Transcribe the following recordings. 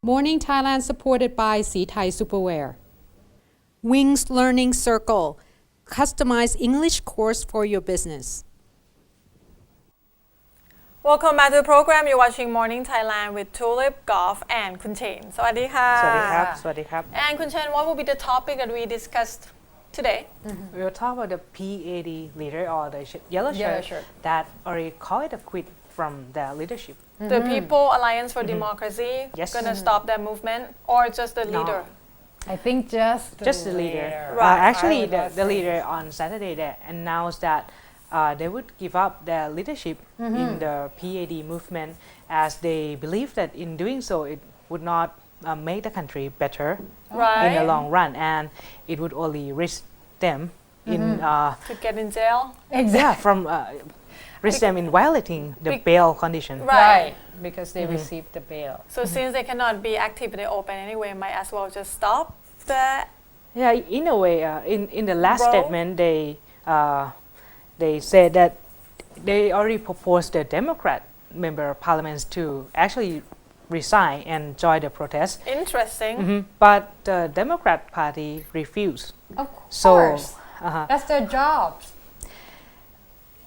Morning Thailand supported by Sea Thai Superwear. Wings Learning Circle, customized English course for your business. Welcome back to the program. You're watching Morning Thailand with Tulip, Golf, and Kun Chen. สวัสดีค่ะ สวัสดีครับ สวัสดีครับ And Kun Chen, what will be the topic that we discussed today? We will talk about the PAD leader or the yellow shirt that already called it a quit from their leadership. The People Alliance for Democracy Yes. gonna stop that movement or just the leader? I think just the leader. Right. Actually, the leader on Saturday they announced that they would give up their leadership in the PAD movement as they believe that in doing so it would not make the country better in the long run, and it would only risk them in To get in jail? from risk them in violating the bail condition. Right. because they received the bail. So since they cannot be active in the open anyway, might as well just stop that. Yeah, in a way, in the last Role? statement, they said that they already proposed the Democrat member of parliament to actually resign and join the protest. Interesting. But the Democrat Party refused. Of So, course, that's their jobs.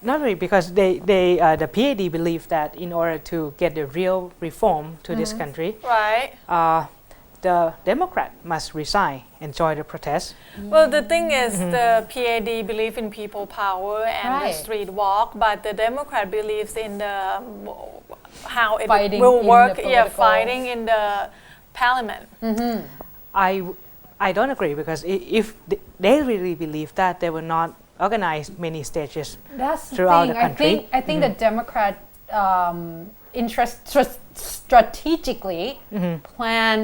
not really, because the PAD believe that in order to get the real reform to this country, Right. the Democrat must resign and join the protest. Well, the thing is, the PAD believe in people power and the Right. street walk, but the Democrat believes in the how it Fighting will in work. the Yeah, political- fighting in the parliament. I don't agree, because if they really believe that, they will not organize many stages That's the throughout thing. the country. I think the Democrat strategically plan,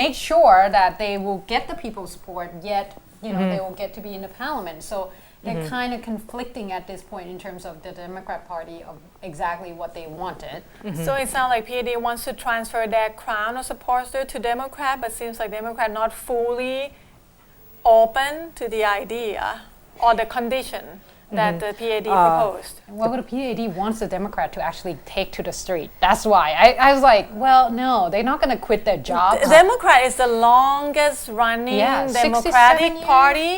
make sure that they will get the people's support, yet they will get to be in the parliament. So they're kind of conflicting at this point in terms of the Democrat Party of exactly what they wanted. So it sounds like PAD wants to transfer their crown of supporter to Democrat, but seems like Democrat not fully open to the idea or the condition that the PAD proposed. Well, the PAD wants the Democrat to actually take to the street. That's why. I was like, well, no, they're not going to quit their job. The Democrat is the longest running Yeah, 67 Democratic years. Party.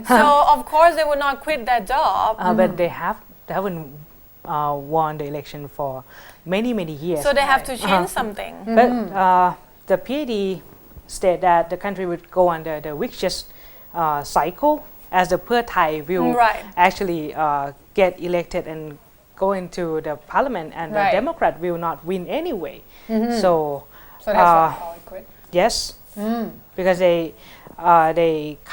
So of course they would not quit that job. But they haven't won the election for many years. So they have to change something. But the PAD said that the country would go under the vicious cycle, as the Pheu Thai will Right. actually get elected and go into the parliament, and the Right. Democrat will not win anyway. So So that's why they call it quit. yes, because they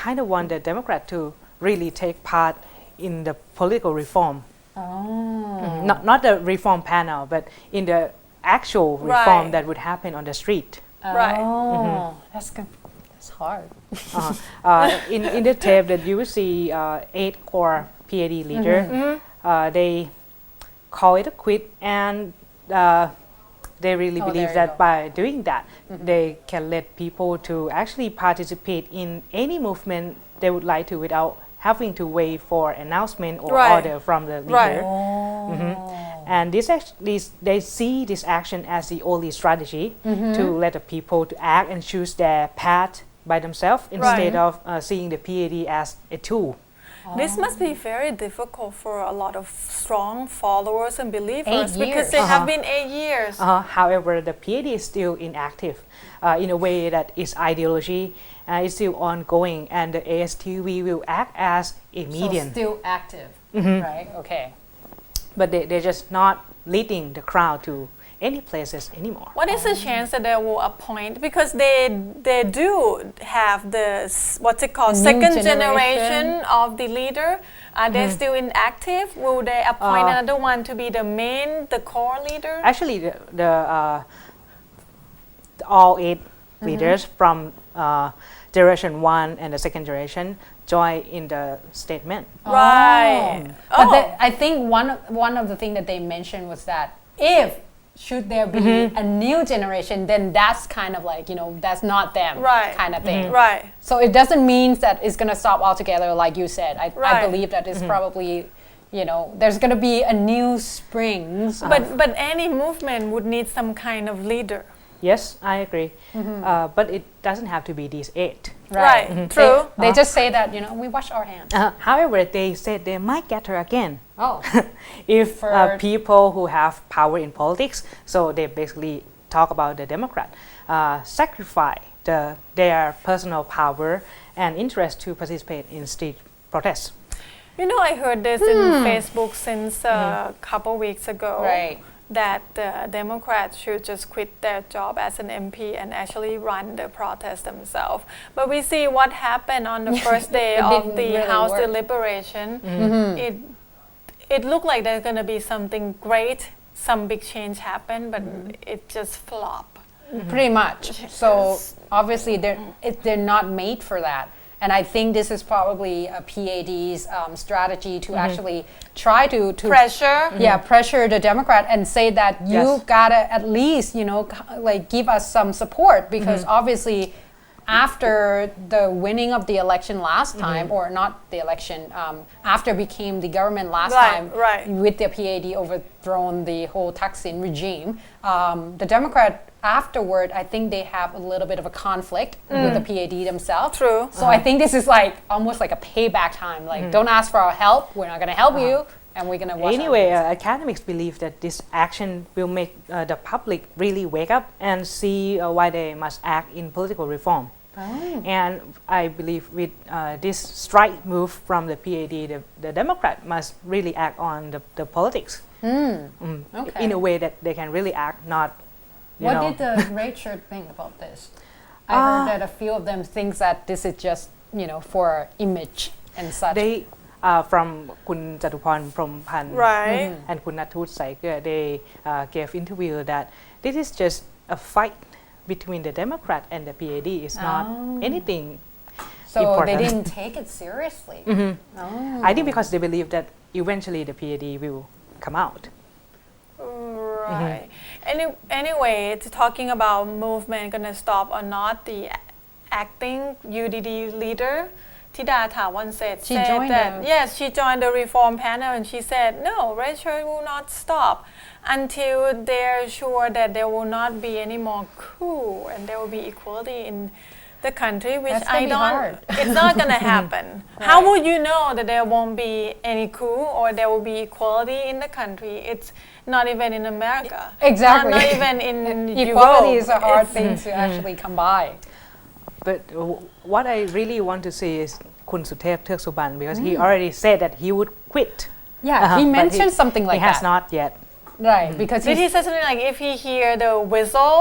kind of want the Democrat to really take part in the political reform. Not the reform panel, but in the actual reform Right. that would happen on the street. Right. Oh, that's good. That's hard. In the tape that you will see 8 core PAD leader, they call it a quit, and they really Oh, believe there you that go. by doing that, they can let people to actually participate in any movement they would like to without having to wait for announcement or Right. order from the leader. Right. And they see this action as the only strategy to let the people to act and choose their path by themselves instead of seeing the PAD as a tool. This must be very difficult for a lot of strong followers and believers 8 because years. they have been 8 years. However, the PAD is still inactive in a way that its ideology is still ongoing, and the ASTV will act as a medium. So still active, right? Okay. But they're just not leading the crowd to any places anymore. What is the chance that they will appoint, because they do have the what's it called, New second generation. generation of the leader? Are they still inactive? Will they appoint another one to be the core leader? Actually, the all 8 leaders from generation 1 and the second generation join in the statement. Right. But I think one of the things that they mentioned was that if should there be a new generation, then that's kind of like, that's not them Right. kind of thing. Right. So it doesn't mean that it's going to stop altogether, like you said. I Right. believe that it's probably, there's going to be a new springs. But any movement would need some kind of leader. Yes, I agree. But it doesn't have to be these 8. Right. True. They just say that, we wash our hands. However, they said they might get her again. Oh. If For- people who have power in politics, so they basically talk about the Democrat, sacrifice their personal power and interest to participate in street protests. I heard this in Facebook since a couple weeks ago. Right. That the Democrats should just quit their job as an MP and actually run the protest themselves. But we see what happened on the first day It of didn't the really House work. deliberation. It looked like there's going to be something great, some big change happen, but it just flopped. Pretty much. So obviously they're not made for that. And I think this is probably a PAD's strategy to actually try to Pressure. pressure the Democrat and say that you Yes. gotta at least give us some support, because obviously after the winning of the election last time, or not the election, after became the government last time, with the PAD overthrown the whole Thaksin regime, the Democrat afterward, I think they have a little bit of a conflict with the PAD themselves. True. So I think this is almost like a payback time. Don't ask for our help. We're not going to help you, and we're going to wash our Anyway, hands. academics believe that this action will make the public really wake up and see why they must act in political reform. And I believe with this strike move from the PAD, the Democrat must really act on the politics Okay. in a way that they can really act, not What did the red shirt think about this? I heard that a few of them think that this is just, for image and such. they from คุณจตุพร พรหมพันธ์ Right. and คุณณัฐวุฒิ ไสเกลือ they gave interview that this is just a fight between the Democrat and the PAD. It's not anything So important. they didn't take it seriously. I think because they believe that eventually the PAD will come out. Right. Anyway, talking about movement gonna stop or not, the acting UDD leader, Tida Thawan said joined that the- yes, she joined the reform panel, and she said no, red shirt will not stop until they're sure that there will not be any more coup and there will be equality in the country, which That's gonna I be don't. hard. It's not gonna happen. How would you know that there won't be any coup or there will be equality in the country? It's not even in America. Exactly. Not even in Equality Europe. is a hard It's- thing to actually come by. But what I really want to see is คุณสุเทพ เทือกสุบรรณ because he already said that he would quit. Yeah, he but mentioned something like he has that. not yet. Right, because Did he say something like if he hear the whistle,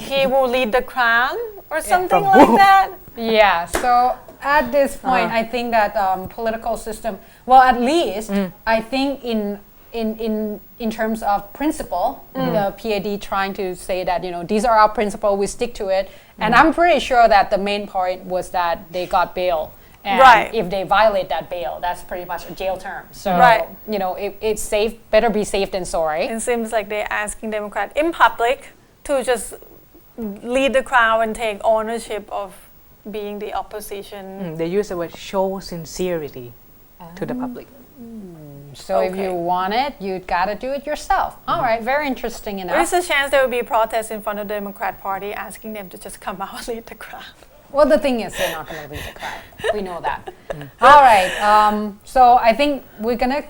he will lead the crowd or something from like who? that? Yeah, so at this point, I think that political system, well, at least I think in terms of principle, the PAD trying to say that these are our principle, we stick to it, and I'm pretty sure that the main point was that they got bail, and Right. if they violate that bail, that's pretty much a jail term. So Right. it's safe, better be safe than sorry. It seems like they're asking Democrat in public to just lead the crowd and take ownership of being the opposition. They use the word show sincerity to the public. So if you want it, you gotta do it yourself. All right, very interesting enough. There's a chance there will be protests in front of the Democrat Party asking them to just come out and lead the crowd. Well, the thing is, they're not going to lead the crowd. We know that. All right. So I think we're going to.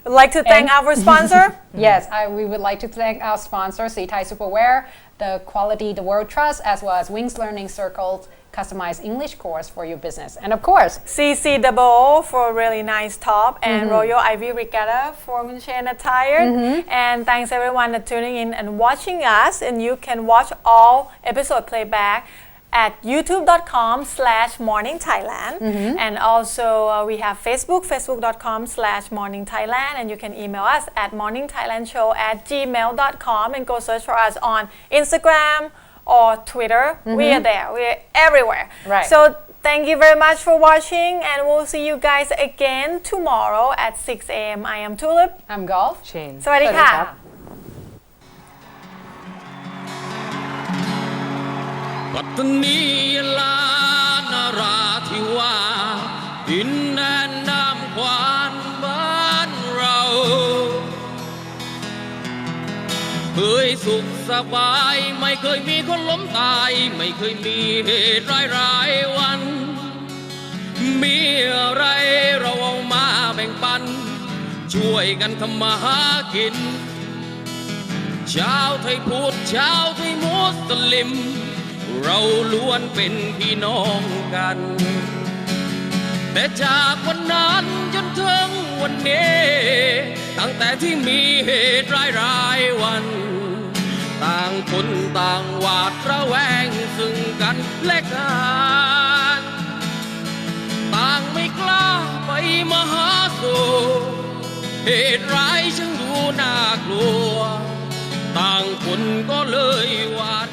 I'd like to thank our sponsor. Yes, we would like to thank our sponsor, Thai Superwear, the Quality the World Trust, as well as Wings Learning Circle's customized English course for your business. And of course, CCOO for a really nice top, and Royal Ivy Regatta for Chain Attire. And thanks everyone for tuning in and watching us. And you can watch all episode playback at youtube.com/morningthailand. And also we have facebook.com/morningthailand, and you can email us at morningthailandshow@gmail.com and go search for us on Instagram or Twitter. We are there. We are everywhere. Right. So thank you very much for watching, and we'll see you guys again tomorrow at 6 a.m. I am Tulip. I'm Golf. Chain. สวัสดีค่ะ ปัตตานียะลานราธิวาสดินแดนน้ำขวานบ้านเรา เคยสุขสบายไม่เคยมีคนล้มตายไม่เคยมีเหตุร้ายๆวัน มีอะไรเราเอามาแบ่งปันช่วยกันทำมาหากินชาวไทยพุทธชาวไทยมุสลิมเราล้วนเป็นพี่น้องกันแต่จากวันนั้นจนถึงวันนี้ตั้งแต่ที่มีเหตุร้ายๆวันต่างคนต่างหวาดระแวงซึ่งกันและกันต่างไม่กล้าไปมาหาสู่เหตุร้ายช่างดูน่ากลัวต่างคนก็เลยหวาด